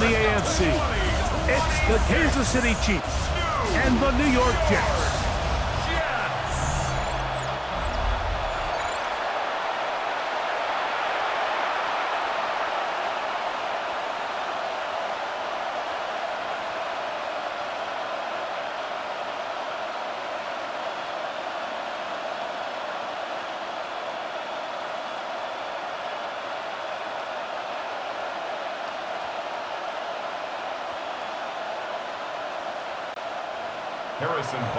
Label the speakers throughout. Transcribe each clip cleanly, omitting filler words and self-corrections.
Speaker 1: the AFC. It's the Kansas City Chiefs and the New York Jets.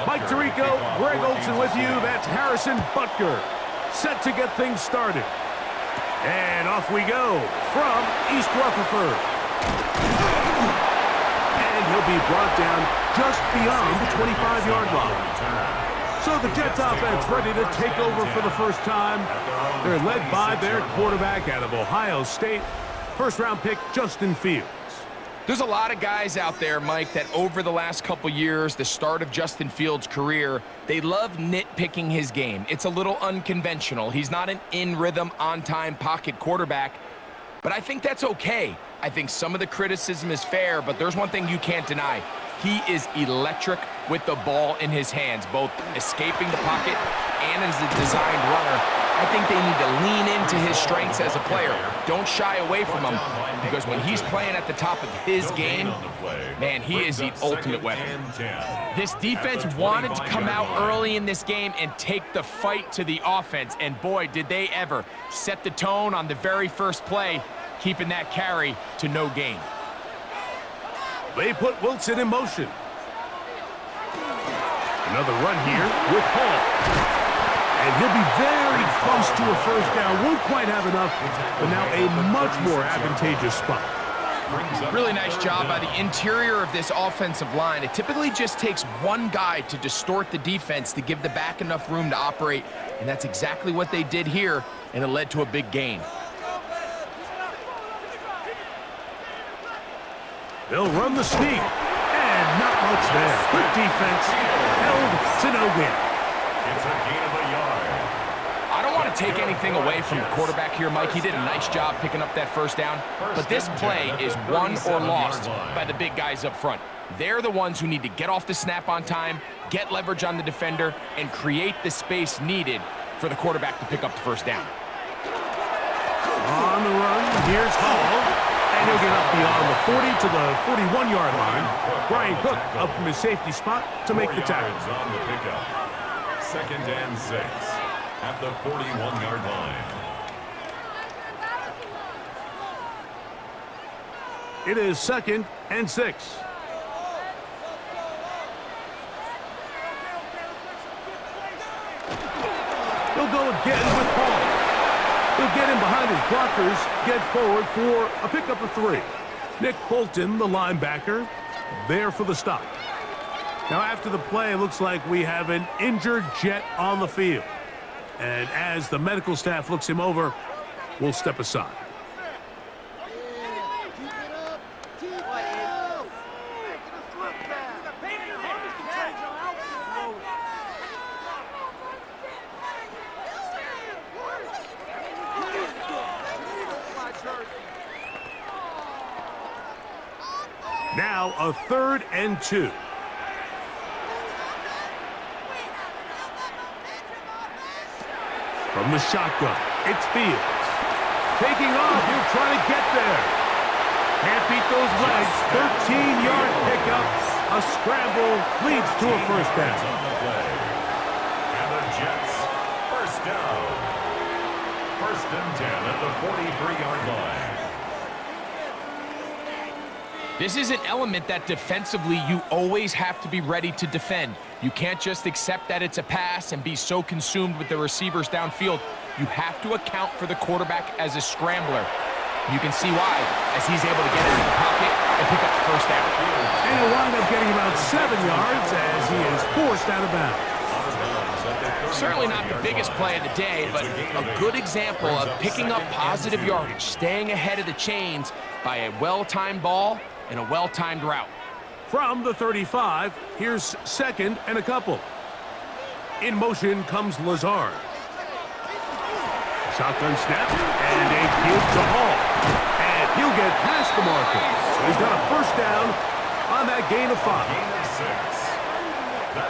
Speaker 1: Mike Tirico, Greg Olson with you. That's Harrison Butker, set to get things started. And off we go from East Rutherford. And he'll be brought down just beyond the 25-yard line. So the Jets offense ready to take over for the first time. They're led by their quarterback out of Ohio State, first-round pick Justin Fields.
Speaker 2: There's a lot of guys out there, Mike, that over the last couple years, the start of Justin Fields' career, they love nitpicking his game. It's a little unconventional. He's not an in-rhythm, on-time pocket quarterback, but I think that's okay. I think some of the criticism is fair, but there's one thing you can't deny. He is electric with the ball in his hands, both escaping the pocket and as a designed runner. I think they need to lean into his strengths as a player. Don't shy away from him, because when he's playing at the top of his game, man, he is the ultimate weapon. This defense wanted to come out early in this game and take the fight to the offense, and boy, did they ever set the tone on the very first play, keeping that carry to no gain.
Speaker 1: They put Wilson in motion. Another run here with Hall. And he'll be very close to a first down. Won't quite have enough, but now a much more advantageous spot.
Speaker 2: Really nice job by the interior of this offensive line. It typically just takes one guy to distort the defense to give the back enough room to operate, and that's exactly what they did here, and it led to a big gain.
Speaker 1: They'll run the sneak, and not much there. Good defense, held to no gain.
Speaker 3: It's a gain of a yard.
Speaker 2: I don't want to take anything away from the quarterback here, Mike. He did a nice job picking up that first down, but this play is won or lost by the big guys up front. They're the ones who need to get off the snap on time, get leverage on the defender, and create the space needed for the quarterback to pick up the first down.
Speaker 1: On the run, here's Hall. And he'll get up beyond the 40 to the 41-yard line. Brian Cook up from his safety spot to make the tackle.
Speaker 3: On the pickup. 2nd and 6 at the 41-yard line.
Speaker 1: It is 2nd and 6. He'll go again with Hall. He'll get in behind his blockers, get forward for a pickup of 3. Nick Bolton, the linebacker, there for the stop. Now after the play, it looks like we have an injured Jet on the field. And as the medical staff looks him over, we'll step aside. Now a 3rd and 2. From the shotgun, it's Fields. Taking off, he'll try to get there. Can't beat those legs. 13-yard pickup. A scramble leads to a first down.
Speaker 3: And the Jets, first down. 1st and 10 at the 43-yard line.
Speaker 2: This is an element that defensively you always have to be ready to defend. You can't just accept that it's a pass and be so consumed with the receivers downfield. You have to account for the quarterback as a scrambler. You can see why, as he's able to get into the pocket and pick up the first down.
Speaker 1: And he'll wind up getting about 7 yards as he is forced out of bounds.
Speaker 2: Certainly not the biggest play of the day, but a good example of picking up positive yardage, staying ahead of the chains by a well-timed ball and a well-timed route.
Speaker 1: From the 35, here's 2nd and a couple. In motion comes Lazard. Shotgun snap, and a give to Hall. And he'll get past the markers. He's got a first down on that gain of 5.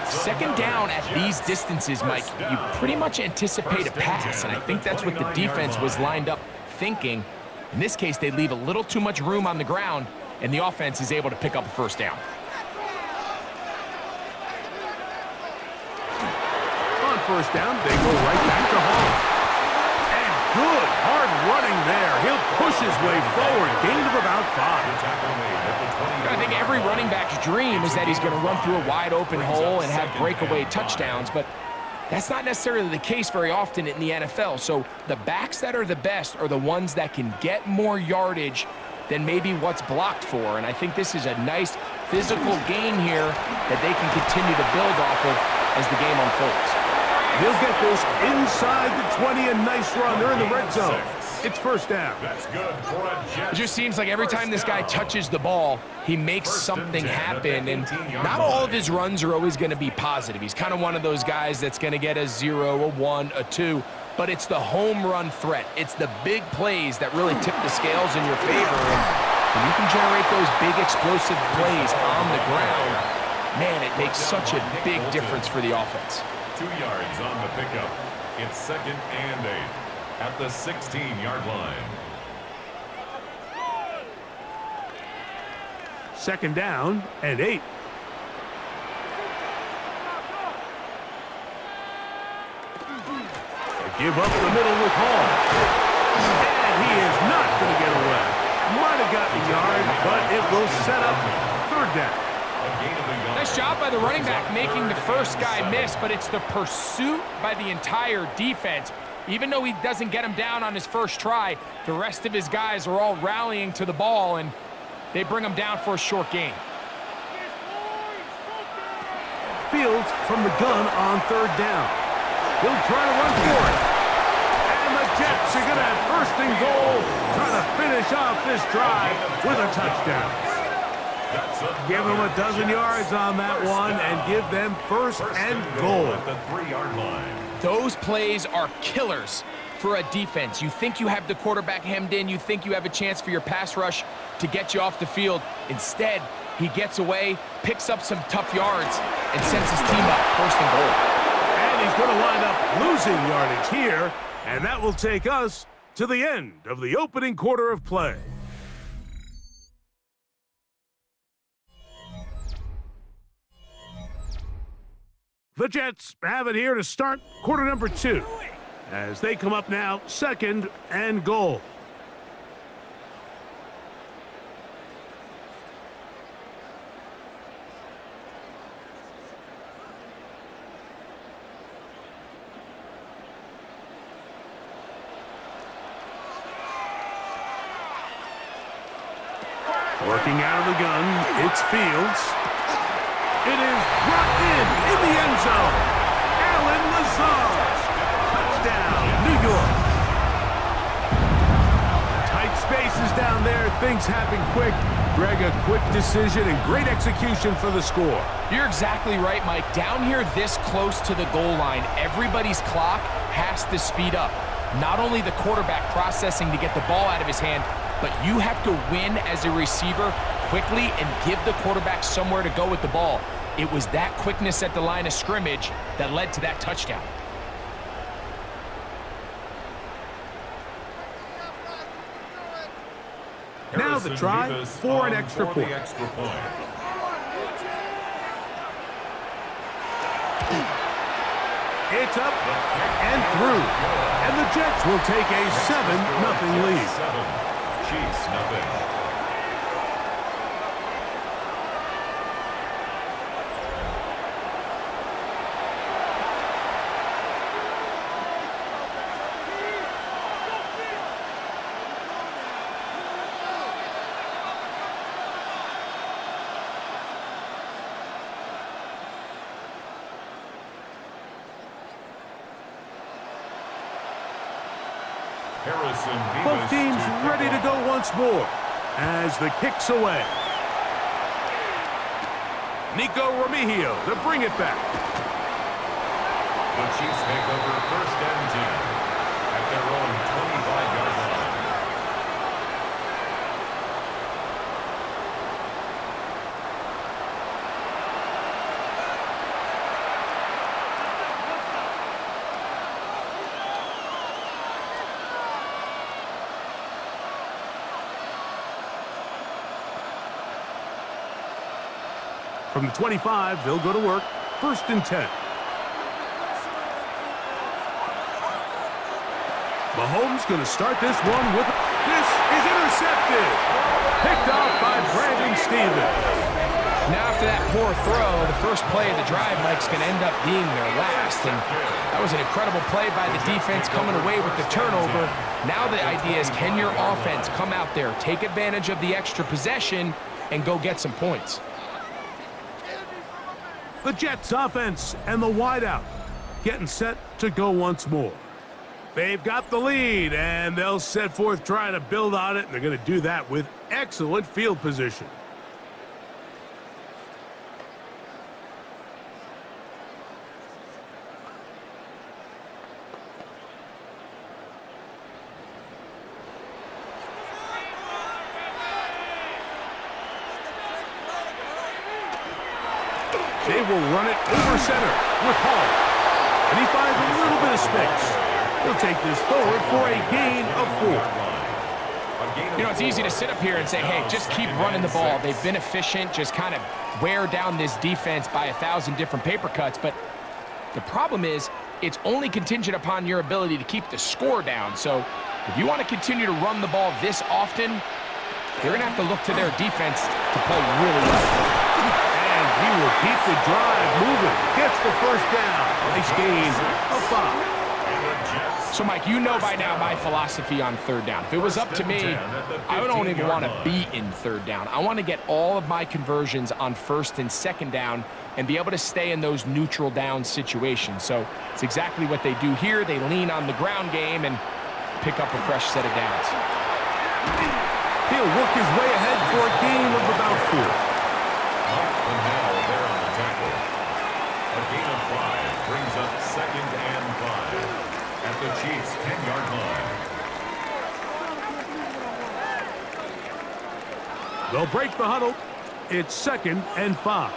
Speaker 2: Second down at these distances, Mike, you pretty much anticipate a pass, and I think that's what the defense was lined up thinking. In this case, they leave a little too much room on the ground, and the offense is able to pick up a first down.
Speaker 1: On first down, they go right back to Hall. And good hard running there. He'll push his way forward. Gain of about 5.
Speaker 2: I think every running back's dream is that he's going to run through a wide open hole and have breakaway touchdowns, but that's not necessarily the case very often in the NFL. So the backs that are the best are the ones that can get more yardage than maybe what's blocked for. And I think this is a nice physical gain here that they can continue to build off of as the game unfolds.
Speaker 1: He'll get this inside the 20, a nice run. They're in the red zone. It's first down.
Speaker 3: That's good for a Jet.
Speaker 2: It just seems like every time this guy touches the ball, he makes something happen, and not all of his runs are always going to be positive. He's kind of one of those guys that's going to get a 0, a 1, a 2, but it's the home run threat. It's the big plays that really tip the scales in your favor, and when you can generate those big explosive plays on the ground, man, it makes such a big difference for the offense.
Speaker 3: 2 yards on the pickup. It's 2nd and 8 at the 16-yard line.
Speaker 1: Second down and 8. They give up the middle with Hall. And he is not going to get away. Might have gotten a yard, but it will set up third down.
Speaker 2: Nice job by the running back making the first guy miss, but it's the pursuit by the entire defense. Even though he doesn't get him down on his first try, the rest of his guys are all rallying to the ball, and they bring him down for a short gain.
Speaker 1: Fields from the gun on third down. He'll try to run for it. And the Jets are going to have first and goal, trying to finish off this drive with a touchdown. Give them a dozen yards on that one and give them first and goal.
Speaker 3: At the 3-yard line.
Speaker 2: Those plays are killers for a defense. You think you have the quarterback hemmed in. You think you have a chance for your pass rush to get you off the field. Instead, he gets away, picks up some tough yards, and sends his team up first and goal.
Speaker 1: And he's going to wind up losing yardage here, and that will take us to the end of the opening quarter of play. The Jets have it here to start quarter number 2 as they come up now, 2nd and goal. Working out of the gun, it's Fields. It is brought in the end zone. Allen Lazard. Touchdown, New York. Tight spaces down there. Things happen quick. Greg, a quick decision and great execution for the score.
Speaker 2: You're exactly right, Mike. Down here this close to the goal line, everybody's clock has to speed up. Not only the quarterback processing to get the ball out of his hand, but you have to win as a receiver quickly and give the quarterback somewhere to go with the ball. It was that quickness at the line of scrimmage that led to that touchdown.
Speaker 1: Now the try for an extra point. It's up and through. And the Jets will take a 7-0 lead.
Speaker 3: Chiefs, nothing.
Speaker 1: Both teams ready to go once more as the kick's away. Nico Remigio to bring it back.
Speaker 3: The Chiefs take over 1st and 10 at their own 25-yard line.
Speaker 1: From the 25, they'll go to work. 1st and 10. Mahomes going to start this one with... This is intercepted. Picked off by Brandon Stevens.
Speaker 2: Now after that poor throw, the first play of the drive, Mike's going to end up being their last. And that was an incredible play by the defense coming away with the turnover. Now the idea is, can your offense come out there, take advantage of the extra possession, and go get some points?
Speaker 1: The Jets offense and the wideout getting set to go once more. They've got the lead, and they'll set forth trying to build on it, and they're going to do that with excellent field position. They will run it over center with Hall. And he finds a little bit of space. He'll take this forward for a gain of 4.
Speaker 2: You know, it's easy to sit up here and say, hey, just keep running the ball. They've been efficient, just kind of wear down this defense by 1,000 different paper cuts. But the problem is, it's only contingent upon your ability to keep the score down. So if you want to continue to run the ball this often, you're going to have to look to their defense to play really well.
Speaker 1: He will keep the drive moving. Gets the first down. Nice gain of 5.
Speaker 2: So, Mike, you know by now my philosophy on 3rd down. If it was up to me, I don't even want to be in 3rd down. I want to get all of my conversions on 1st and 2nd down and be able to stay in those neutral down situations. So it's exactly what they do here. They lean on the ground game and pick up a fresh set of downs.
Speaker 1: He'll work his way ahead for a gain of about 4.
Speaker 3: A gain of 5 brings up 2nd and 5 at the Chiefs' 10-yard line.
Speaker 1: They'll break the huddle. It's 2nd and 5.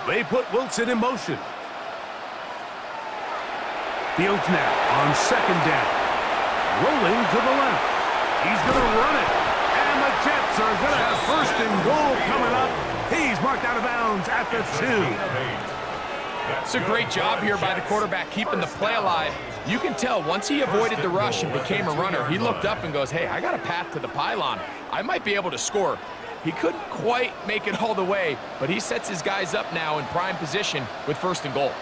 Speaker 1: They put Wilson in motion. Fields now on 2nd down. Rolling to the left. He's going to run it. And the Jets are going to have 1st and goal coming up. He's marked out of bounds at the 2.
Speaker 2: It's a great job here by the quarterback keeping the play alive. You can tell once he avoided the rush and became a runner, he looked up and goes, hey, I got a path to the pylon. I might be able to score. He couldn't quite make it all the way, but he sets his guys up now in prime position with 1st and goal.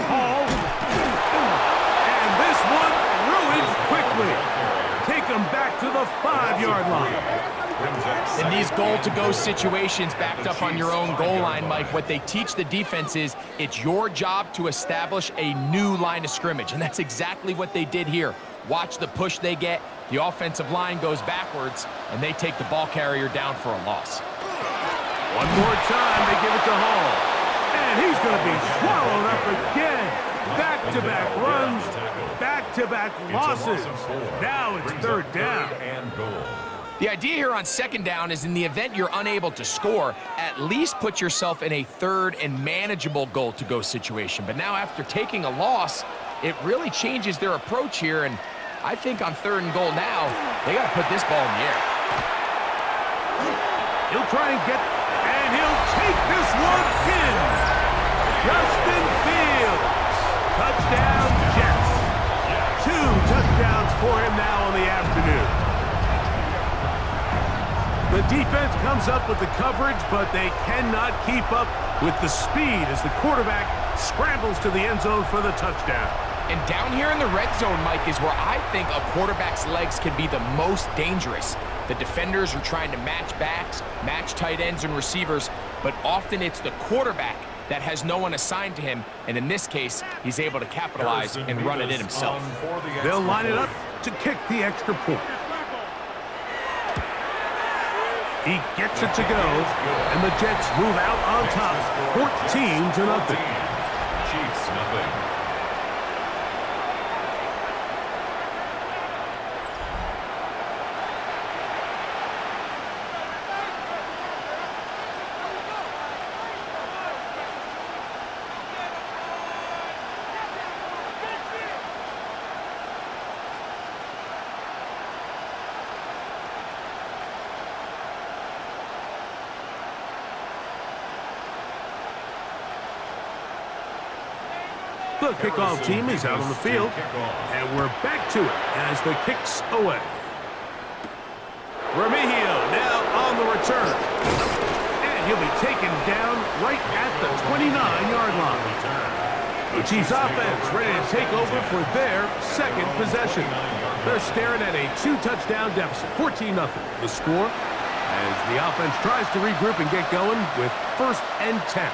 Speaker 1: Hall. And this one ruined quickly. Take him back to the 5-yard line.
Speaker 2: In these goal-to-go situations backed up on your own goal line, Mike, what they teach the defense is it's your job to establish a new line of scrimmage, and that's exactly what they did here. Watch the push they get. The offensive line goes backwards, and they take the ball carrier down for a loss.
Speaker 1: One more time, they give it to Hall. And he's going to be swallowed up again. Back-to-back runs, back-to-back losses. Now it's 3rd down.
Speaker 2: The idea here on 2nd down is in the event you're unable to score, at least put yourself in a 3rd and manageable goal-to-go situation. But now after taking a loss, it really changes their approach here, and I think on 3rd and goal now, they got to put this ball in the air.
Speaker 1: He'll try and he'll take this one in. Justin Fields. Touchdown, Jets. 2 touchdowns for him now on the afternoon. The defense comes up with the coverage, but they cannot keep up with the speed as the quarterback scrambles to the end zone for the touchdown.
Speaker 2: And down here in the red zone, Mike, is where I think a quarterback's legs can be the most dangerous. The defenders are trying to match backs, match tight ends and receivers, but often it's the quarterback that has no one assigned to him, and in this case, he's able to capitalize and run it in himself.
Speaker 1: They'll line it up to kick the extra point. He gets it to go, and the Jets move out on top, 14-0.
Speaker 3: Chiefs, nothing.
Speaker 1: The kickoff team is out on the field, and we're back to it as the kick's away. Remigio now on the return. And he'll be taken down right at the 29-yard line. The Chiefs offense ready to take over for their second possession. They're staring at a 2-touchdown deficit, 14-0. The score as the offense tries to regroup and get going with 1st and 10.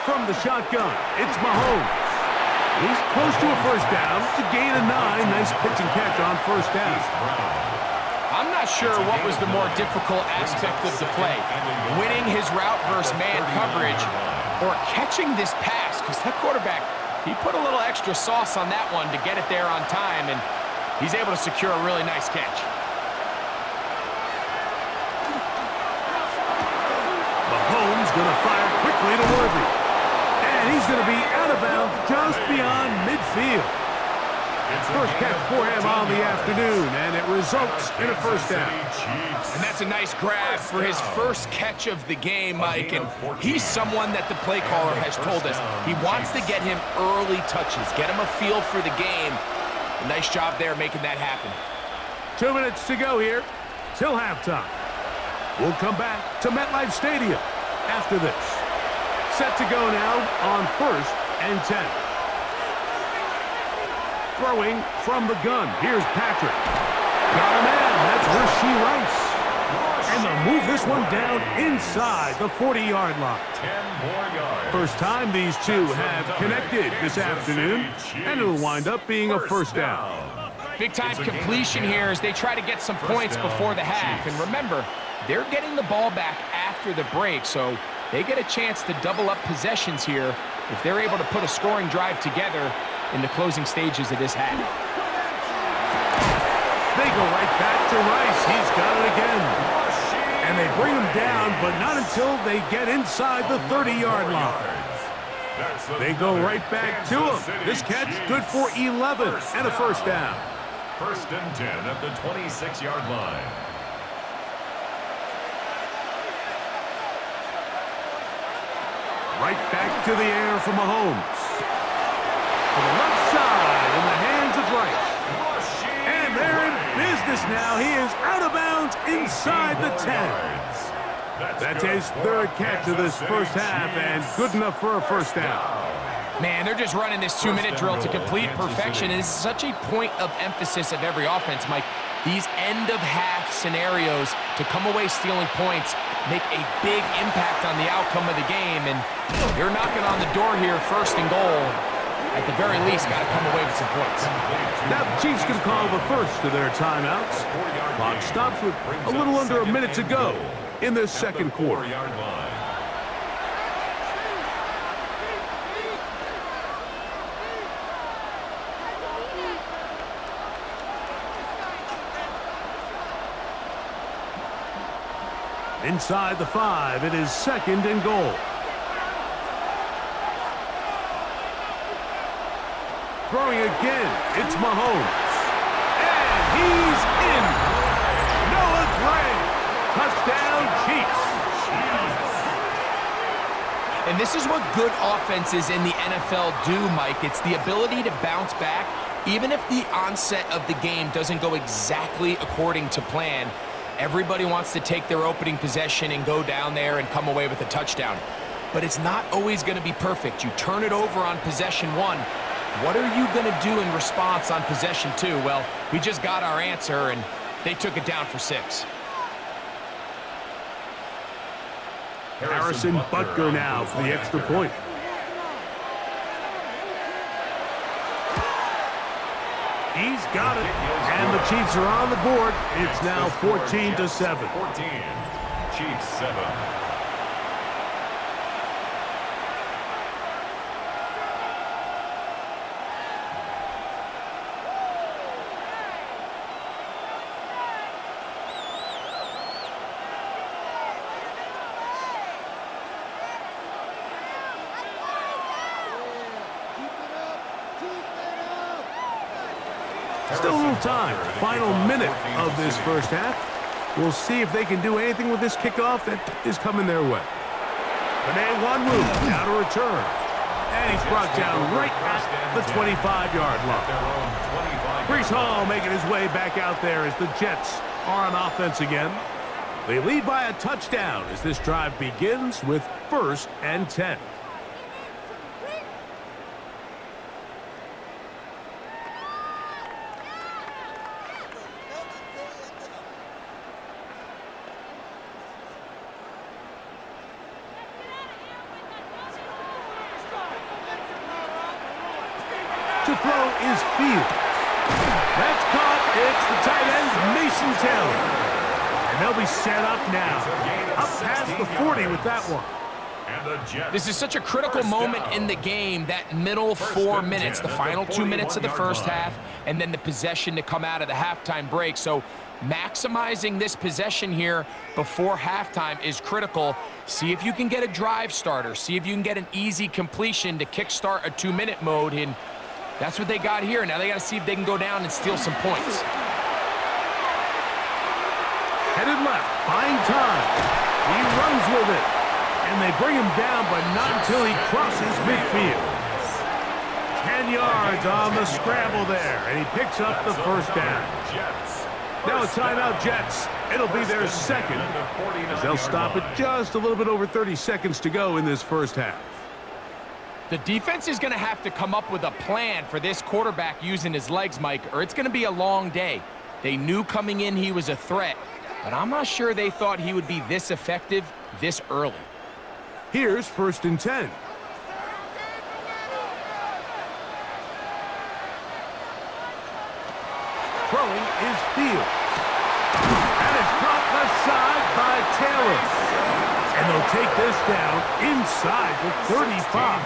Speaker 1: From the shotgun, it's Mahomes. He's close to a 1st down to gain a 9. Nice pitch and catch on 1st down.
Speaker 2: I'm not sure what was the more difficult aspect of the play, winning his route versus man coverage or catching this pass, because that quarterback, he put a little extra sauce on that one to get it there on time, and he's able to secure a really nice catch.
Speaker 1: Mahomes going to fire quickly to Worthy. And he's going to be out of bounds just beyond midfield. First catch for him on the afternoon, and it results in a 1st down.
Speaker 2: And that's a nice grab for his first catch of the game, Mike. And he's someone that the play caller has told us he wants to get him early touches, get him a feel for the game. A nice job there making that happen.
Speaker 1: 2 minutes to go here till halftime. We'll come back to MetLife Stadium after this. Set to go now on 1st and 10. Throwing from the gun. Here's Patrick. Got a man. That's Rashee Rice. And they'll move this one down inside the 40-yard line.
Speaker 3: 10 more yards.
Speaker 1: First time these two have connected this afternoon, and it'll wind up being a 1st down.
Speaker 2: Big-time completion here as they try to get some points before the half. And remember, they're getting the ball back after the break, so they get a chance to double up possessions here if they're able to put a scoring drive together in the closing stages of this half.
Speaker 1: They go right back to Rice. He's got it again. And they bring him down, but not until they get inside the 30-yard line. They go right back to him. This catch good for 11 and a 1st down.
Speaker 3: 1st and 10 at the 26-yard line.
Speaker 1: Right back to the air for Mahomes. To the left side in the hands of Rice. And they're in business now. He is out of bounds inside the 10. That's his 3rd catch of this 1st half and good enough for a 1st down.
Speaker 2: Man, they're just running this 2-minute drill to complete perfection. And it's such a point of emphasis of every offense, Mike. These end-of-half scenarios to come away stealing points make a big impact on the outcome of the game. And they're knocking on the door here, 1st and goal. At the very least, got to come away with some points.
Speaker 1: Now the Chiefs can call the first of their timeouts. Clock stops with a little under a minute to go in this 2nd quarter. Inside the 5, it is 2nd and goal. Throwing again, it's Mahomes. And he's in. Noah Gray. Touchdown, Chiefs.
Speaker 2: And this is what good offenses in the NFL do, Mike. It's the ability to bounce back, even if the onset of the game doesn't go exactly according to plan. Everybody wants to take their opening possession and go down there and come away with a touchdown. But it's not always going to be perfect. You turn it over on possession 1. What are you going to do in response on possession 2? Well, we just got our answer, and they took it down for 6.
Speaker 1: Harrison Butker now for the extra point. He's got it, and the Chiefs are on the board. It's now 14-7.
Speaker 3: 14, Chiefs 7.
Speaker 1: Still a little time. Final minute of this first half. We'll see if they can do anything with this kickoff that is coming their way. Panay Wanwu now to return. And he's brought down right at the 25-yard line. Breece Hall making his way back out there as the Jets are on offense again. They lead by a touchdown as this drive begins with 1st and 10. To throw is Fields. That's caught. It's the tight end, Mason Taylor. And they'll be set up now. Up past the 40 with that one.
Speaker 2: This is such a critical moment in the game, that middle 4 minutes, the final 2 minutes of the first half, and then the possession to come out of the halftime break. So maximizing this possession here before halftime is critical. See if you can get a drive starter. See if you can get an easy completion to kickstart a 2-minute mode. And that's what they got here. Now they got to see if they can go down and steal some points.
Speaker 1: Headed left, buying time. He runs with it. And they bring him down, but not until he crosses midfield. 10 yards on the scramble there, and he picks up the first down. Now a timeout, Jets. It'll be their second, as they'll stop it just a little bit over 30 seconds to go in this first half.
Speaker 2: The defense is going to have to come up with a plan for this quarterback using his legs, Mike, or it's going to be a long day. They knew coming in he was a threat, but I'm not sure they thought he would be this effective this early.
Speaker 1: Here's 1st and 10. Throwing is Fields. And it's caught left side by Taylor. And they'll take this down inside the 35.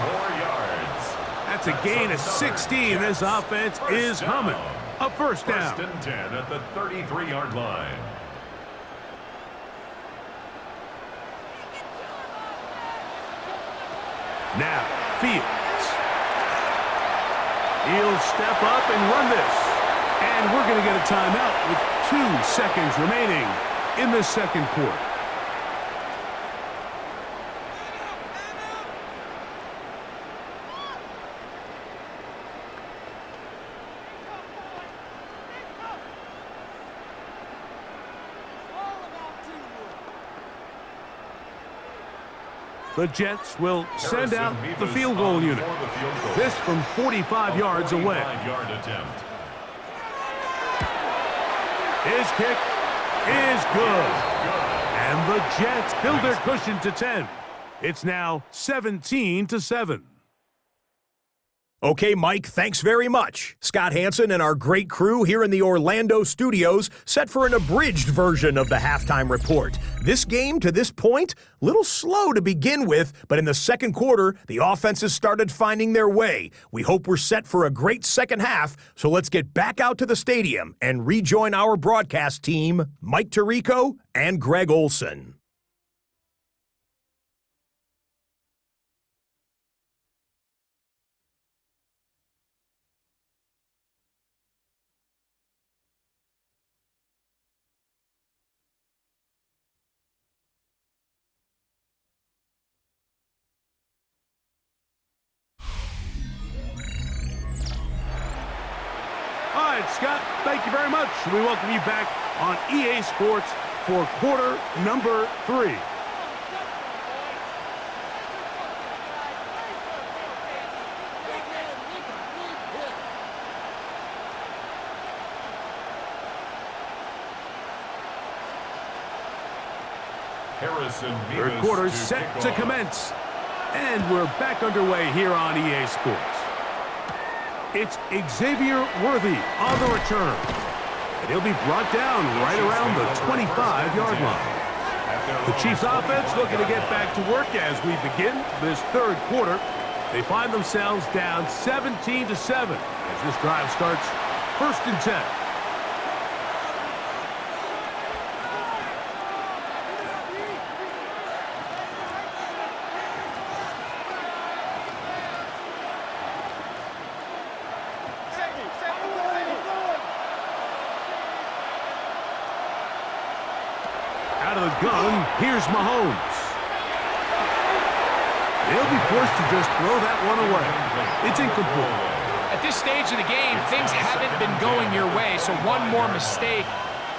Speaker 1: That's a gain of 16. This offense is humming. A first down.
Speaker 3: 1st and 10 at the 33-yard line.
Speaker 1: Now, Fields. He'll step up and run this. And we're going to get a timeout with 2 seconds remaining in the second quarter. The Jets will send out the field goal unit. This from 45 yards away. His kick is good. And the Jets build their cushion to 10. It's now 17-7.
Speaker 4: Okay, Mike, thanks very much. Scott Hansen and our great crew here in the Orlando studios set for an abridged version of the halftime report. This game, to this point, a little slow to begin with, but in the second quarter, the offenses started finding their way. We hope we're set for a great second half, so let's get back out to the stadium and rejoin our broadcast team, Mike Tirico and Greg Olson.
Speaker 1: All right, Scott, thank you very much. We welcome you back on EA Sports for quarter number 3. Third quarter set to commence. And we're back underway here on EA Sports. It's Xavier Worthy on the return. And he'll be brought down right around the 25-yard line. The Chiefs offense looking to get back to work as we begin this third quarter. They find themselves down 17-7 as this drive starts 1st and 10. Out of the gun, here's Mahomes. He'll be forced to just throw that one away. It's incomplete.
Speaker 2: At this stage of the game, things haven't been going your way, so one more mistake,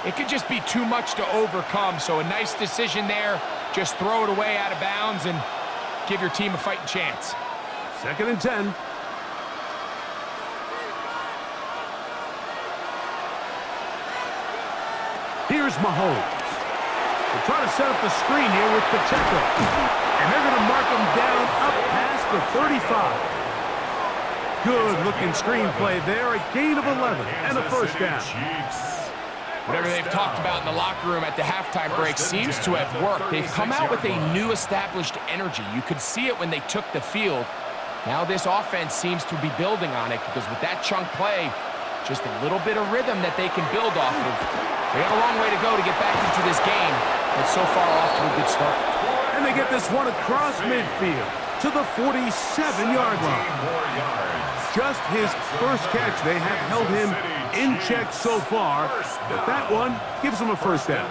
Speaker 2: it could just be too much to overcome. So a nice decision there. Just throw it away out of bounds and give your team a fighting chance.
Speaker 1: 2nd and 10. Here's Mahomes. They're trying to set up the screen here with Pacheco. And they're going to mark him down up past the 35. Good-looking screenplay there. A gain of 11 and a first down.
Speaker 2: Whatever they've talked about in the locker room at the halftime break seems to have worked. They've come out with a new established energy. You could see it when they took the field. Now this offense seems to be building on it because with that chunk play, just a little bit of rhythm that they can build off of. They have a long way to go to get back into this game, but so far off to a good start.
Speaker 1: And they get this one across midfield to the 47-yard line. Just his first catch. They have held him in check so far, but that one gives him a first down.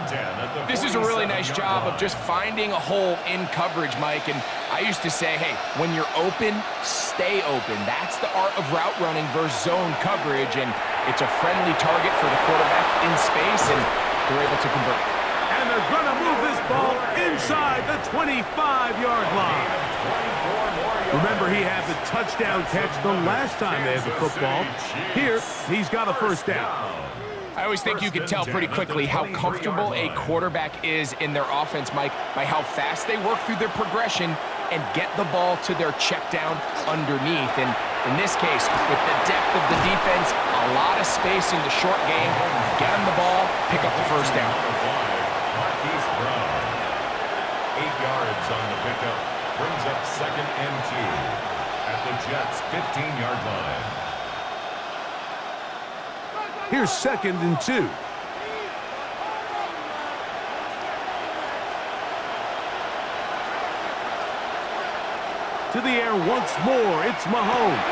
Speaker 2: This is a really nice job of just finding a hole in coverage, Mike. And I used to say, hey, when you're open, stay open. That's the art of route running versus zone coverage, and it's a friendly target for the quarterback in space, and they're able to convert.
Speaker 1: And they're going to move this ball inside the 25-yard line. Remember, he had the touchdown catch the last time they had the football. Here, he's got a first down.
Speaker 2: I always think you can tell pretty quickly how comfortable a quarterback is in their offense, Mike, by how fast they work through their progression and get the ball to their check down underneath. And in this case, with the depth of the defense, a lot of space in the short game, get them the ball, pick up the first down.
Speaker 3: 8 yards on the pickup. Brings up 2nd and 2 at the Jets' 15-yard line.
Speaker 1: Here's 2nd and 2. To the air once more. It's Mahomes.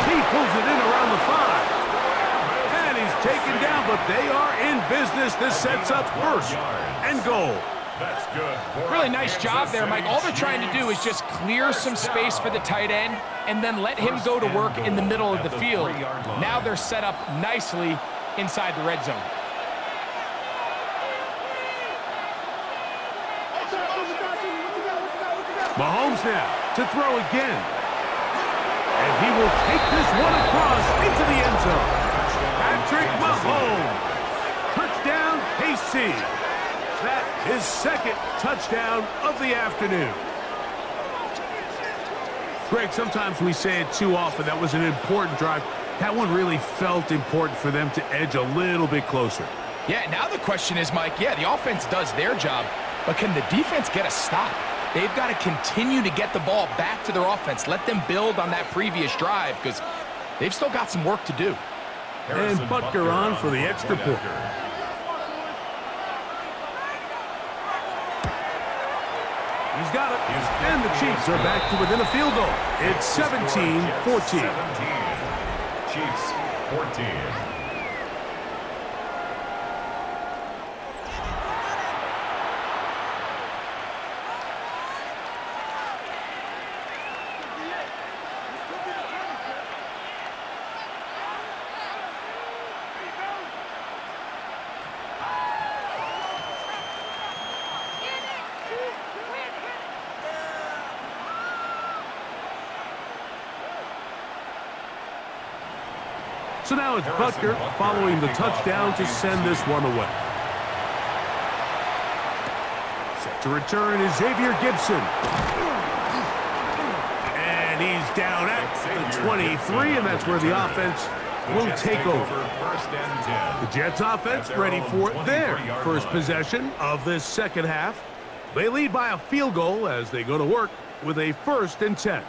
Speaker 1: He pulls it in around the 5. And he's taken down, but they are in business. This sets up 1st and goal.
Speaker 3: That's good.
Speaker 2: Really nice job there, Mike. All they're trying to do is just clear some space for the tight end and then let him go to work in the middle of the field. Now they're set up nicely inside the red zone.
Speaker 1: Mahomes now to throw again. And he will take this one across into the end zone. Patrick Mahomes. Touchdown, KC. That is 2nd touchdown of the afternoon. Greg, sometimes we say it too often. That was an important drive. That one really felt important for them to edge a little bit closer.
Speaker 2: Yeah, now the question is, Mike, yeah, the offense does their job, but can the defense get a stop? They've got to continue to get the ball back to their offense. Let them build on that previous drive because they've still got some work to do.
Speaker 1: And Butker on for the extra point. He's got it. And the Chiefs are back to within a field goal. It's 17-14.
Speaker 3: Chiefs 14.
Speaker 1: So now it's Butker following the touchdown to send this one away. Set to return is Xavier Gibson. And he's down at the 23, and that's where the offense will take over. The Jets offense ready for their first possession of this second half. They lead by a field goal as they go to work with a 1st and 10.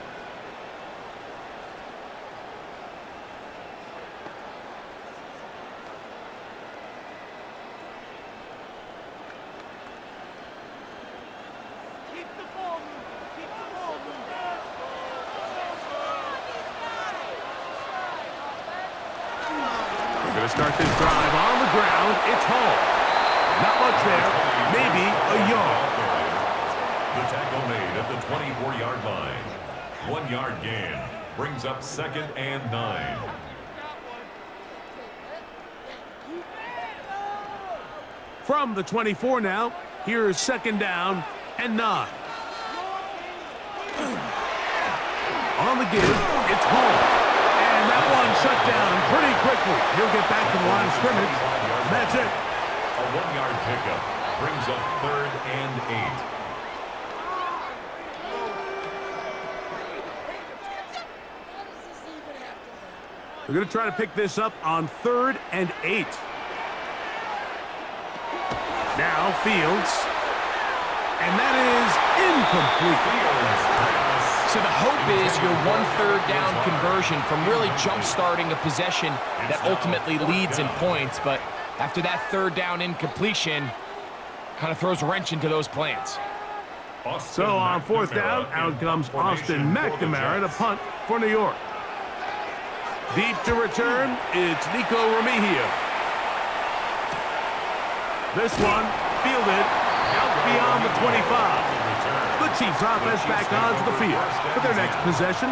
Speaker 1: Going to start this drive on the ground. It's Hall. Not much there. Maybe a yard.
Speaker 3: The tackle made at the 24-yard line. 1 yard gain brings up 2nd and 9.
Speaker 1: From the 24 now, here's 2nd down and 9. On the give, it's home. And that one shut down pretty quickly. He'll get back to the line of scrimmage. That's it.
Speaker 3: A 1-yard pickup brings up 3rd and 8.
Speaker 1: We're going to try to pick this up on 3rd and 8. Now Fields. And that is incomplete.
Speaker 2: So the hope is your 1/3 down conversion from really jump-starting a possession that ultimately leads in points. But after that 3rd down incompletion, kind of throws a wrench into those plans.
Speaker 1: So on 4th down, out comes Austin McNamara to punt for New York. Deep to return, it's Nico Remigio. This one fielded out beyond the 25. The Chiefs offense back onto the field for their next possession.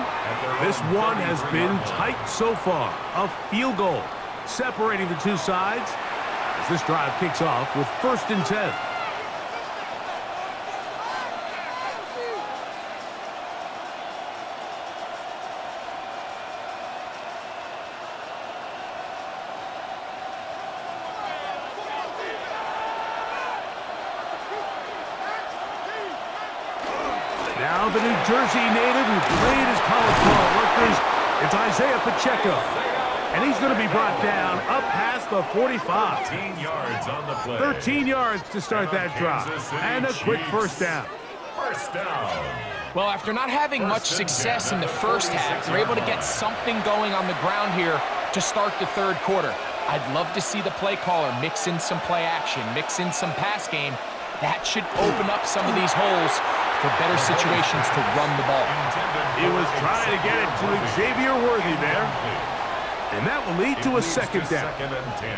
Speaker 1: This one has been tight so far. A field goal separating the two sides as this drive kicks off with 1st and 10. Now the New Jersey native who played his college ball at Rutgers, it's Isaiah Pacheco. And he's going to be brought down up past the 45.
Speaker 3: 13 yards on the play.
Speaker 1: 13 yards to start that drive. And a quick 1st down.
Speaker 3: 1st down.
Speaker 2: Well, after not having much success in the first half, they're able to get something going on the ground here to start the 3rd quarter. I'd love to see the play caller mix in some play action, mix in some pass game. That should open up some of these holes for better situations to run the ball.
Speaker 1: He was trying to get it to Xavier Worthy there. And that will lead to a 2nd down.
Speaker 3: 2nd and 10.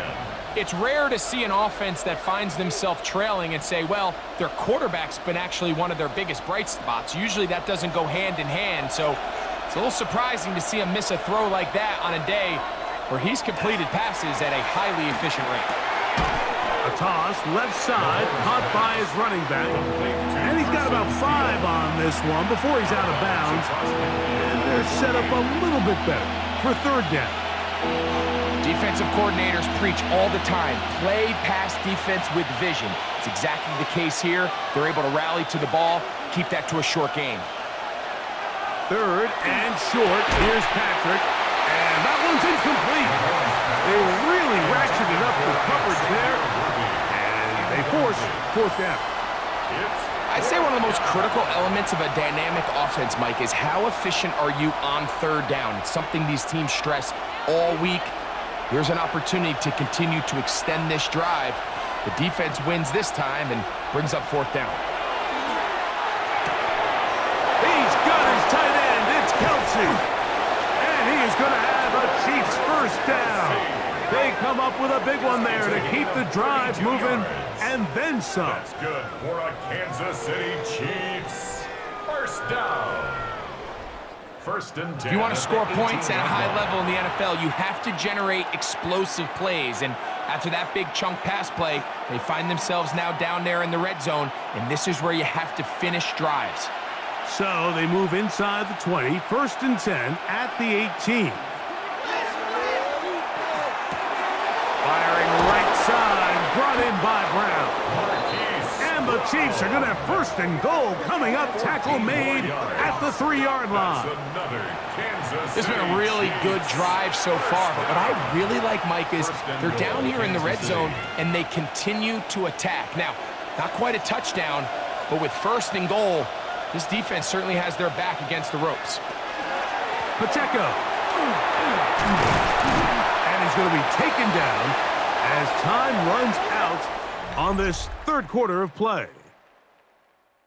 Speaker 2: It's rare to see an offense that finds themselves trailing and say, well, their quarterback's been actually one of their biggest bright spots. Usually that doesn't go hand in hand, so it's a little surprising to see him miss a throw like that on a day where he's completed passes at a highly efficient rate.
Speaker 1: A toss, left side, caught by his running back. And he's got about 5 on this one before he's out of bounds. And they're set up a little bit better for 3rd down.
Speaker 2: Defensive coordinators preach all the time, play pass defense with vision. It's exactly the case here. They're able to rally to the ball, keep that to a short game.
Speaker 1: 3rd and short. Here's Patrick. And that one's incomplete. They really ratcheted up the coverage there. And they force 4th down.
Speaker 2: I'd say one of the most critical elements of a dynamic offense, Mike, is how efficient are you on 3rd down. It's something these teams stress all week. Here's an opportunity to continue to extend this drive. The defense wins this time and brings up 4th down.
Speaker 1: He's got his tight end. It's Kelsey. And he is going to have a Chiefs 1st down. They come up with a big one there to keep the drive moving and then some.
Speaker 3: That's good for a Kansas City Chiefs. 1st down. 1st and 10.
Speaker 2: If you want to score points at a high level in the NFL, you have to generate explosive plays. And after that big chunk pass play, they find themselves now down there in the red zone, and this is where you have to finish drives.
Speaker 1: So they move inside the 20, 1st and 10 at the 18. Firing right side, brought in by Brown. And the Chiefs are going to have 1st and goal coming up. Tackle made at the 3-yard line.
Speaker 2: This has been a really good drive so far, but what I really like, Mike, is they're down here in the red zone, and they continue to attack. Now, not quite a touchdown, but with 1st and goal, this defense certainly has their back against the ropes.
Speaker 1: Pacheco. And he's going to be taken down as time runs out on this 3rd quarter of play.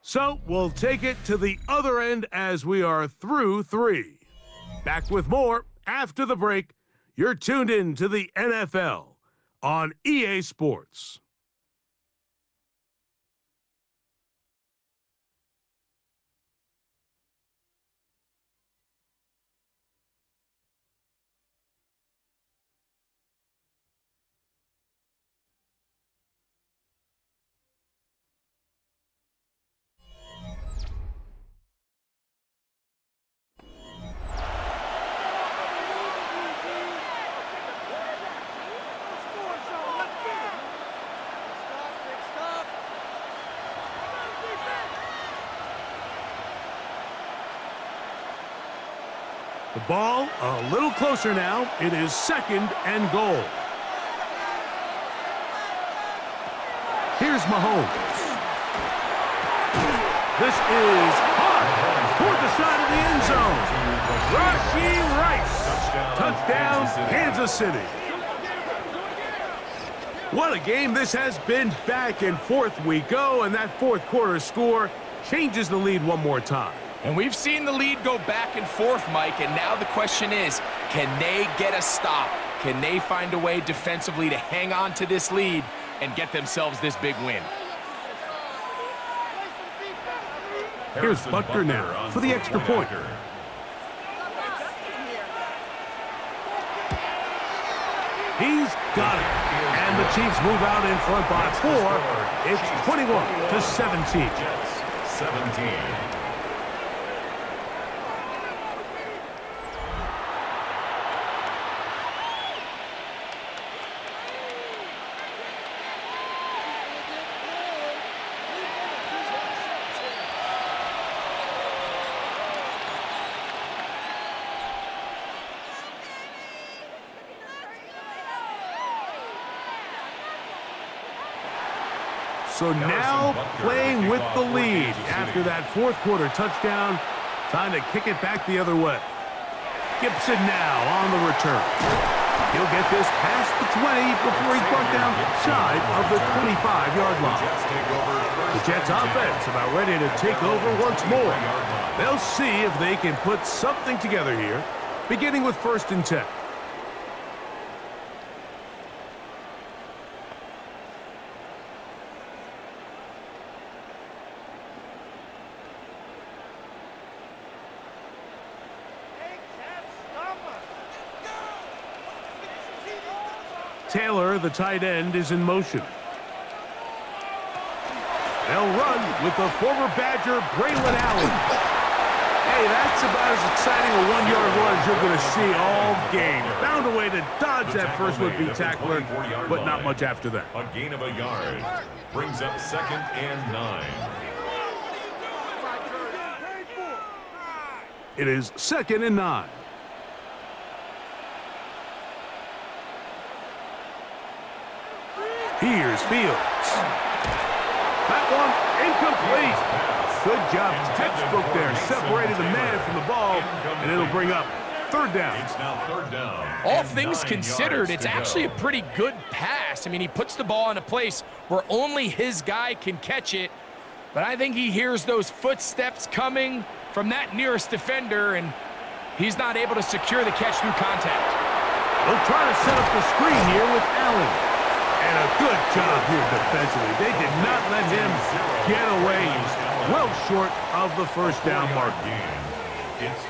Speaker 1: So we'll take it to the other end as we are through 3. Back with more after the break. You're tuned in to the NFL on EA Sports. The ball a little closer now. It is 2nd and goal. Here's Mahomes. This is hot toward the side of the end zone. Rashee Rice. Touchdown, Kansas City. What a game this has been. Back and forth we go, and that fourth quarter score changes the lead one more time.
Speaker 2: And we've seen the lead go back and forth, Mike, and now the question is, can they get a stop? Can they find a way defensively to hang on to this lead and get themselves this big win?
Speaker 1: Here's Butker now for the extra point. He's got it. And the Chiefs move out in front by 4. It's 21-17.
Speaker 3: 17.
Speaker 1: So now playing with the lead after that fourth quarter touchdown. Time to kick it back the other way. Gibson now on the return. He'll get this past the 20 before he's brought down shy of the 25-yard line. The Jets offense about ready to take over once more. They'll see if they can put something together here, beginning with 1st and 10. Taylor, the tight end, is in motion. They'll run with the former Badger, Braylon Allen. Hey, that's about as exciting a 1-yard run as you're going to see all game. Found a way to dodge that first would-be tackler, but not much after that.
Speaker 3: A gain of a yard brings up 2nd and 9.
Speaker 1: It is 2nd and 9. Here's Fields. That one incomplete. Good job. Textbook there. Separated the man from the ball, and it'll bring up 3rd down.
Speaker 3: It's now 3rd down.
Speaker 2: All things considered, it's actually a pretty good pass. I mean, he puts the ball in a place where only his guy can catch it, but I think he hears those footsteps coming from that nearest defender, and he's not able to secure the catch through contact.
Speaker 1: They'll try to set up the screen here with Allen. And a good job here defensively. They did not let him get away. He's well short of the 1st down mark.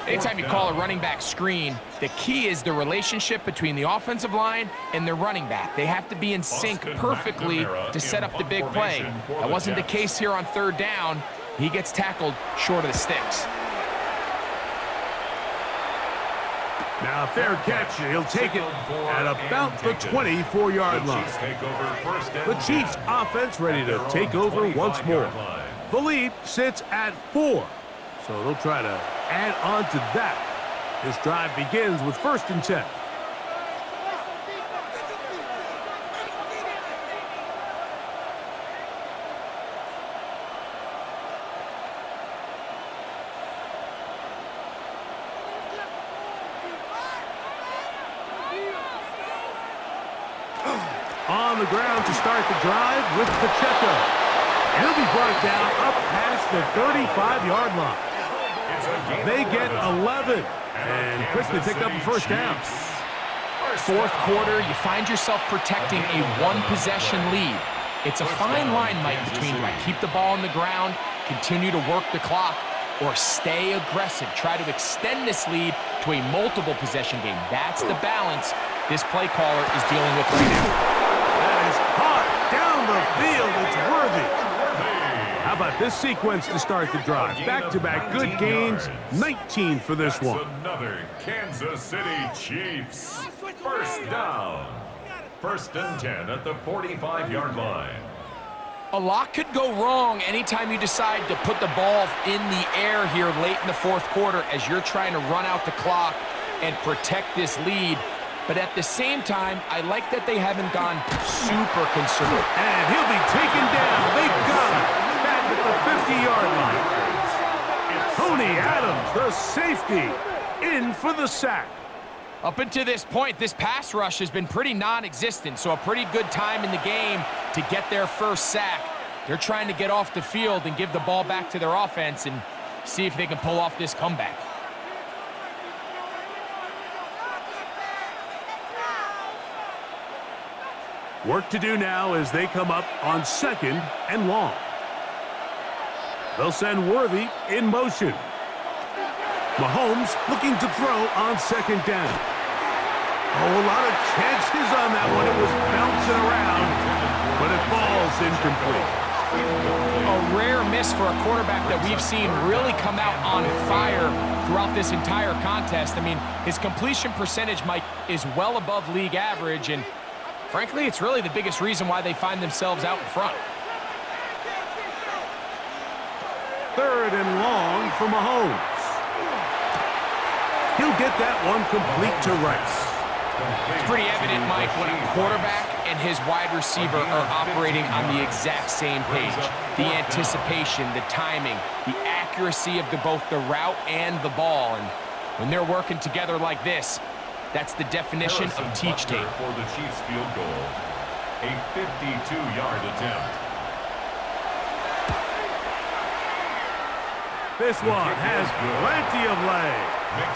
Speaker 2: Anytime you call a running back screen, the key is the relationship between the offensive line and the running back. They have to be in sync perfectly to set up the big play. That wasn't the case here on 3rd down. He gets tackled short of the sticks.
Speaker 1: Now, fair catch. He'll take it at about the 24-yard line. The Chiefs offense ready to take over once more. The lead sits at 4, so they'll try to add on to that. This drive begins with 1st and 10. On the ground to start the drive with Pacheco. He'll be brought down up past the 35-yard line. They get 11 and quickly pick up a 1st down.
Speaker 2: 4th quarter, you find yourself protecting a 1-possession lead. It's a fine line, Mike, between do I keep the ball on the ground, continue to work the clock, or stay aggressive, try to extend this lead to a multiple possession game. That's the balance this play caller is dealing with right now.
Speaker 1: That is hot down the field. It's worthy. How about this sequence to start the drive? Back-to-back good gains, 19 for this one.
Speaker 3: Another Kansas City Chiefs. 1st down. 1st and 10 at the 45-yard line.
Speaker 2: A lot could go wrong anytime you decide to put the ball in the air here late in the 4th quarter as you're trying to run out the clock and protect this lead. But at the same time, I like that they haven't gone super conservative.
Speaker 1: And he'll be taken down. They got him back at the 50-yard line. Tony Adams, the safety, in for the sack.
Speaker 2: Up until this point, this pass rush has been pretty non-existent, so a pretty good time in the game to get their first sack. They're trying to get off the field and give the ball back to their offense and see if they can pull off this comeback.
Speaker 1: Work to do now as they come up on 2nd and long. They'll send Worthy in motion. Mahomes looking to throw on 2nd down. Oh, a lot of chances on that one. It was bouncing around, but it falls incomplete.
Speaker 2: A rare miss for a quarterback that we've seen really come out on fire throughout this entire contest. I mean, his completion percentage, Mike, is well above league average, and frankly, it's really the biggest reason why they find themselves out in front.
Speaker 1: 3rd and long for Mahomes. He'll get that one complete to Rice.
Speaker 2: It's pretty evident, Mike, when a quarterback and his wide receiver are operating on the exact same page. The anticipation, the timing, the accuracy of both the route and the ball. And when they're working together like this, that's the definition of teach tape.
Speaker 3: For the Chiefs field goal, a 52-yard attempt.
Speaker 1: This one has plenty of leg,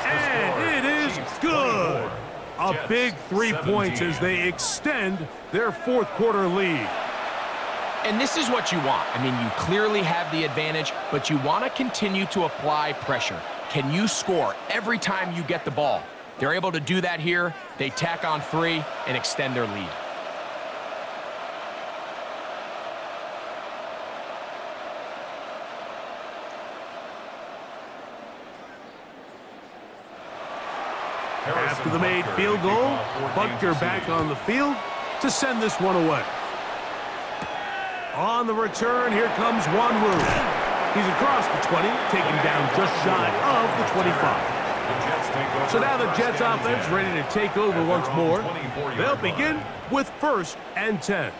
Speaker 1: and it is good. A big 3 points as they extend their 4th quarter lead.
Speaker 2: And this is what you want. I mean, you clearly have the advantage, but you want to continue to apply pressure. Can you score every time you get the ball? They're able to do that here. They tack on 3 and extend their lead.
Speaker 1: After the made field goal, Butker back on the field to send this one away. On the return, here comes Wanwu. He's across the 20, taken down just shy of the 25. So now the Jets offense ready to take over once more. They'll begin with 1st and 10.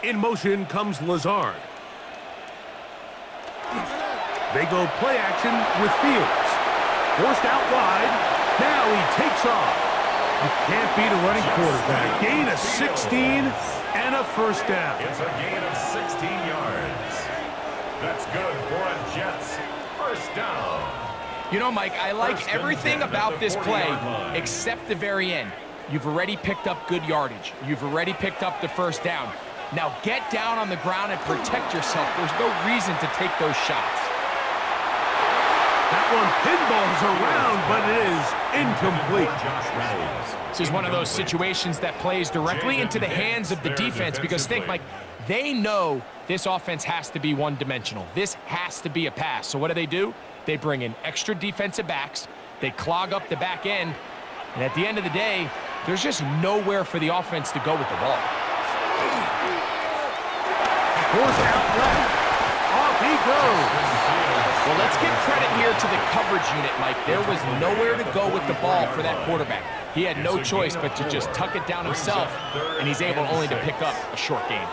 Speaker 1: In motion comes Lazard. They go play action with Fields. Forced out wide. Now he takes off. You can't beat a running quarterback. Gain of 16 and a 1st down.
Speaker 3: It's a gain of 16 yards. That's good for a Jets 1st down.
Speaker 2: You know, Mike, I like everything about this play except the very end. You've already picked up good yardage. You've already picked up the 1st down. Now get down on the ground and protect yourself. There's no reason to take those shots.
Speaker 1: That one pinballs around, but it is incomplete.
Speaker 2: This is one of those situations that plays directly into the hands of the defense because think, Mike, they know this offense has to be one-dimensional. This has to be a pass. So what do? They bring in extra defensive backs. They clog up the back end. And at the end of the day, there's just nowhere for the offense to go with the ball.
Speaker 1: Forced out left. Off he goes.
Speaker 2: Well, let's give credit here to the coverage unit, Mike. There was nowhere to go with the ball for that quarterback. He had no choice but to just tuck it down himself, and he's able only to pick up a short gain.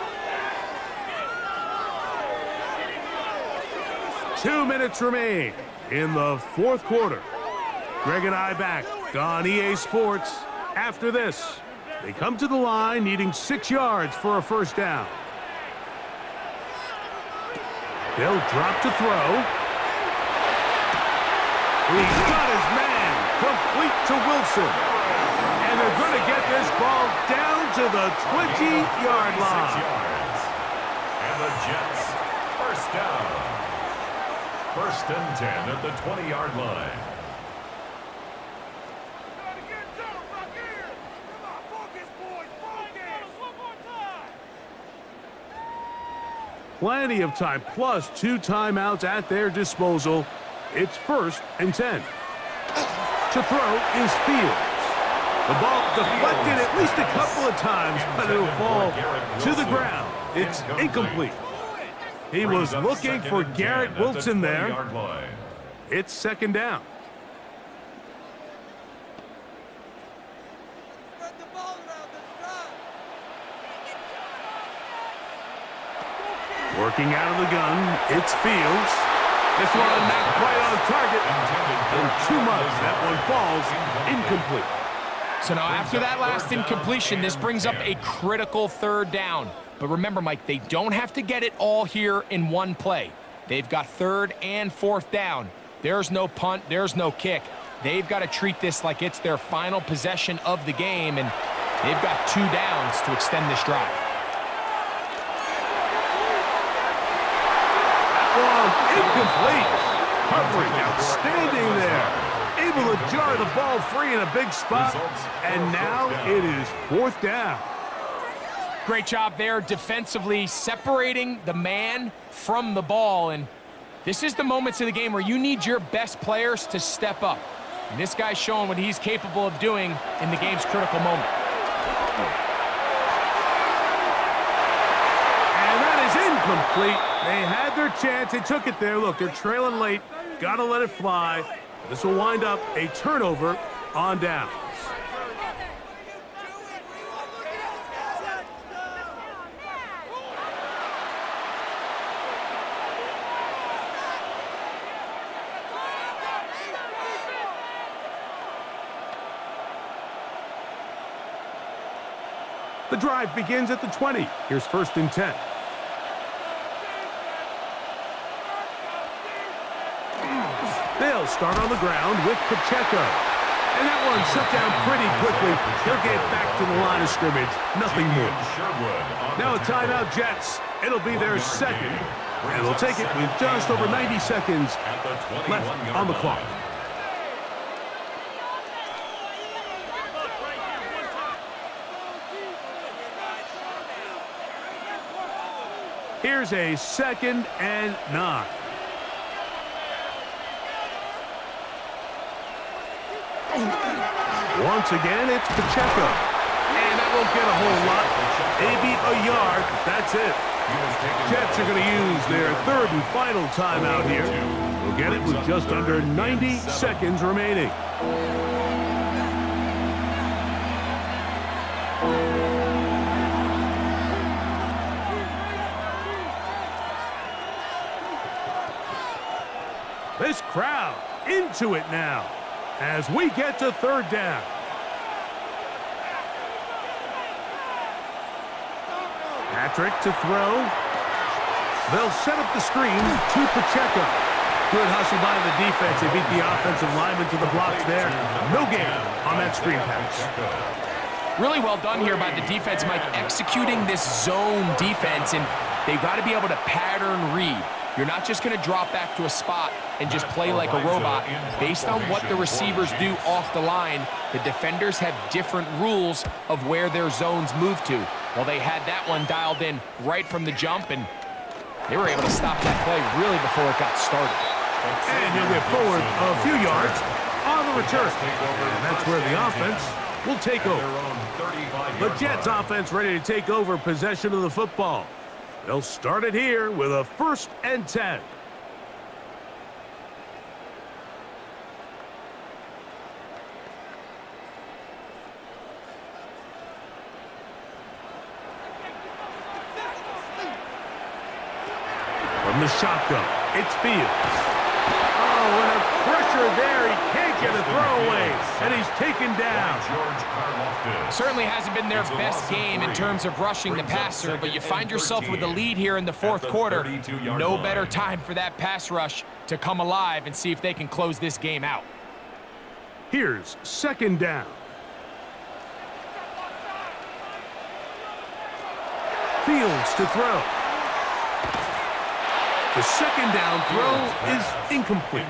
Speaker 1: 2 minutes remain in the 4th quarter. Greg and I back on EA Sports. After this, they come to the line needing 6 yards for a 1st down. They'll drop to throw. He's got his man complete to Wilson. And they're going to get this ball down to the 20-yard line.
Speaker 3: And the Jets 1st down. 1st and 10 at the 20-yard line.
Speaker 1: Plenty of time, plus 2 timeouts at their disposal. It's 1st and 10. To throw is Fields. The ball deflected at least a couple of times, but it'll fall to the ground. It's incomplete. He was looking for Garrett Wilson there. It's 2nd down. Working out of the gun, it's Fields. This one not quite on target. And too much. That one falls incomplete.
Speaker 2: So now after that last incompletion, this brings up a critical 3rd down. But remember, Mike, they don't have to get it all here in one play. They've got 3rd and 4th down. There's no punt. There's no kick. They've got to treat this like it's their final possession of the game, and they've got 2 downs to extend this drive.
Speaker 1: Incomplete. Coverage outstanding there. Able to jar the ball free in a big spot. And now it is 4th down.
Speaker 2: Great job there defensively, separating the man from the ball. And this is the moments of the game where you need your best players to step up. And this guy's showing what he's capable of doing in the game's critical moment.
Speaker 1: And that is incomplete. They had their chance. They took it there. Look, they're trailing late. Got to let it fly. This will wind up a turnover on downs. The drive begins at the 20. Here's 1st and 10. They'll start on the ground with Pacheco. And that one shut down pretty quickly. He'll get back to the line of scrimmage. Nothing more. Now a timeout, Jets. It'll be their 2nd. And they'll take it with just over 90 seconds left on the clock. Here's a 2nd and 9. Once again, it's Pacheco. And that won't get a whole lot. Maybe a yard. That's it. Jets are going to use their 3rd and final timeout here. They'll get it with just under 90 seconds remaining. This crowd into it now as we get to 3rd down. Patrick to throw. They'll set up the screen to Pacheco. Good hustle by the defense. They beat the offensive lineman to the blocks there. No gain on that screen pass.
Speaker 2: Really well done here by the defense, Mike, executing this zone defense, and they've got to be able to pattern read. You're not just going to drop back to a spot and just play like a robot. Based on what the receivers do off the line, the defenders have different rules of where their zones move to. Well, they had that one dialed in right from the jump, and they were able to stop that play really before it got started.
Speaker 1: And he'll get forward a few yards on the return. And that's where the offense will take over. The Jets offense ready to take over possession of the football. They'll start it here with a 1st and 10. From the shotgun, it's Fields. Oh, and a pressure there. He can't get a throwaway, and he's taken down.
Speaker 2: Certainly hasn't been their best game in terms of rushing the passer, but you find yourself with the lead here in the 4th quarter. No better time for that pass rush to come alive and see if they can close this game out.
Speaker 1: Here's 2nd down. Fields to throw. The 2nd down throw is incomplete.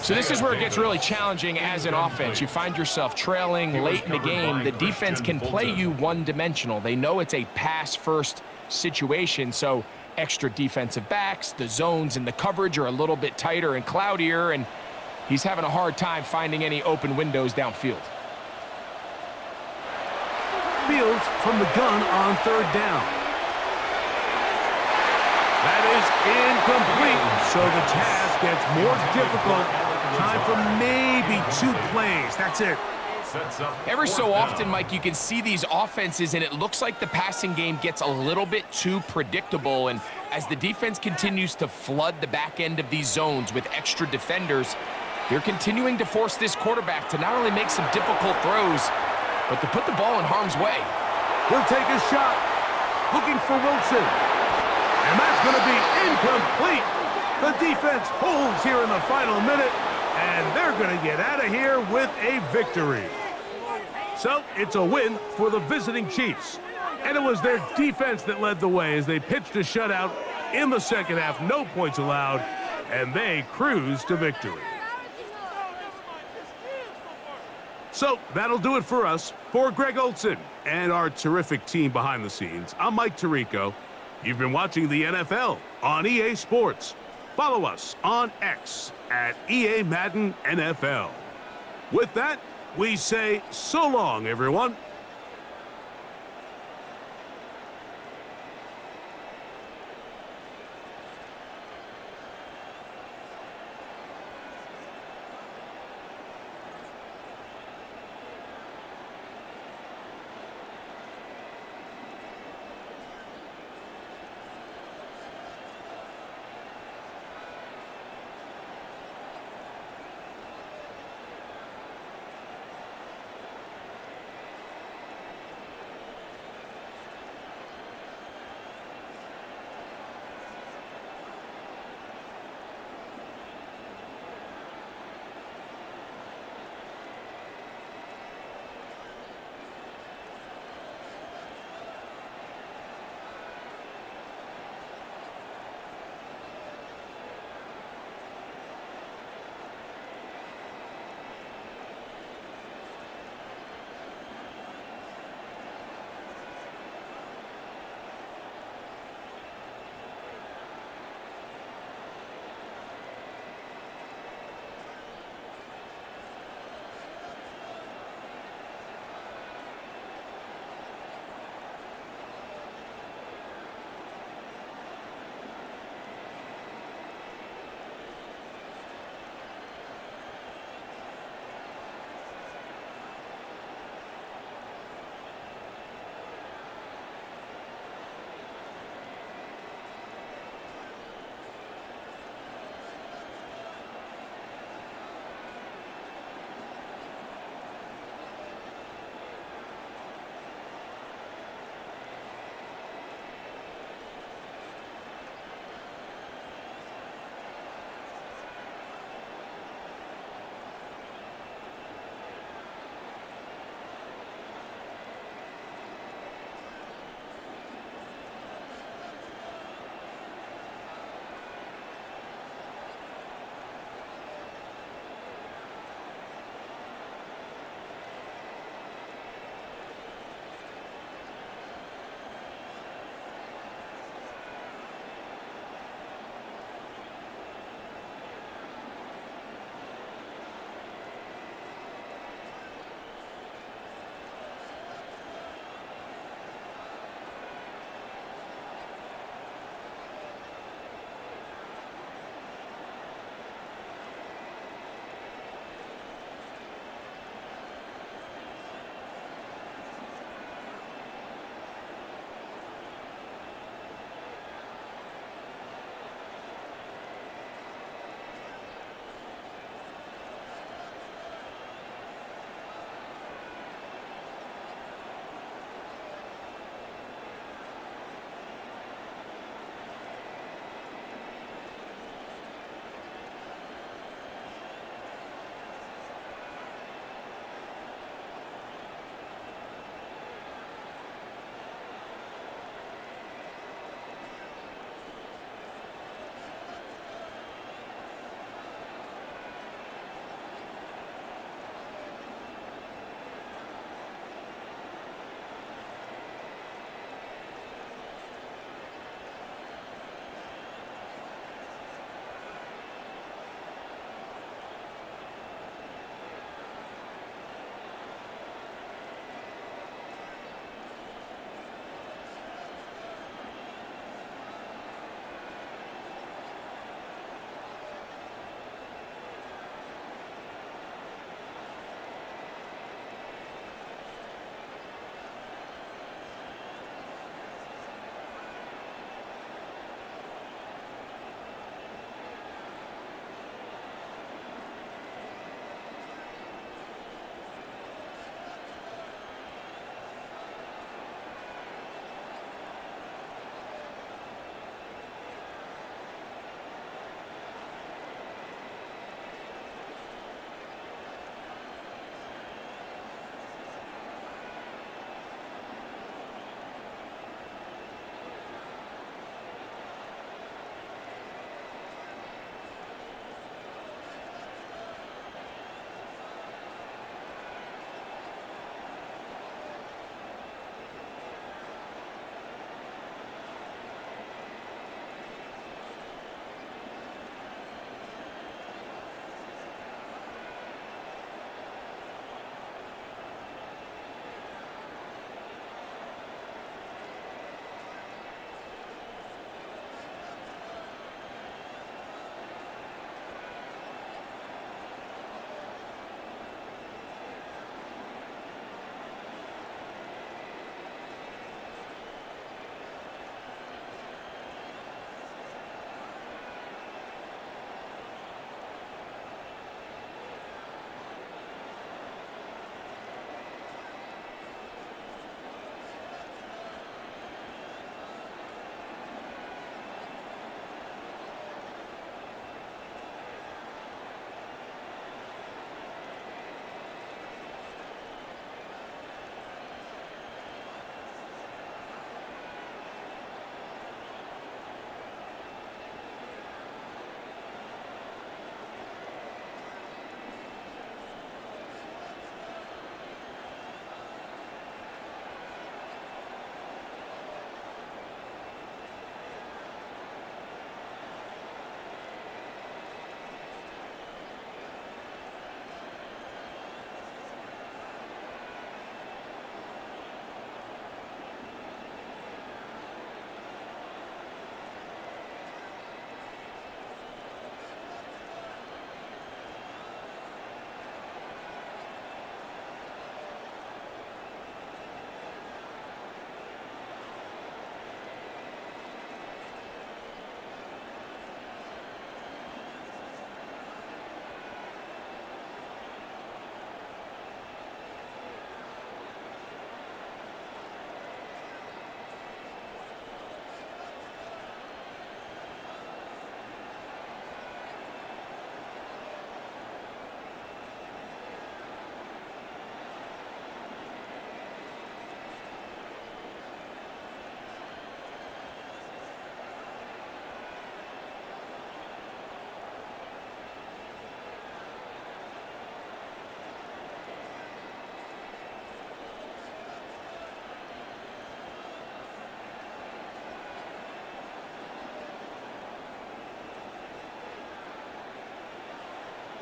Speaker 2: So this is where it gets really challenging as an offense. You find yourself trailing late in the game. The defense can play you one-dimensional. They know it's a pass-first situation, so extra defensive backs. The zones and the coverage are a little bit tighter and cloudier, and he's having a hard time finding any open windows downfield.
Speaker 1: Fields from the gun on third down. That is incomplete, so the task gets more difficult. Time for maybe 2 plays. That's it.
Speaker 2: Every so often, Mike, you can see these offenses, and it looks like the passing game gets a little bit too predictable. And as the defense continues to flood the back end of these zones with extra defenders, they're continuing to force this quarterback to not only make some difficult throws, but to put the ball in harm's way.
Speaker 1: He'll take a shot, looking for Wilson. And that's going to be incomplete. The defense holds here in the final minute, and they're going to get out of here with a victory. So it's a win for the visiting Chiefs. And it was their defense that led the way as they pitched a shutout in the second half. No points allowed, and they cruised to victory. So that'll do it for us. For Greg Olson and our terrific team behind the scenes, I'm Mike Tirico. You've been watching the NFL on EA Sports. Follow us on X at EA Madden NFL. With that, we say so long, everyone.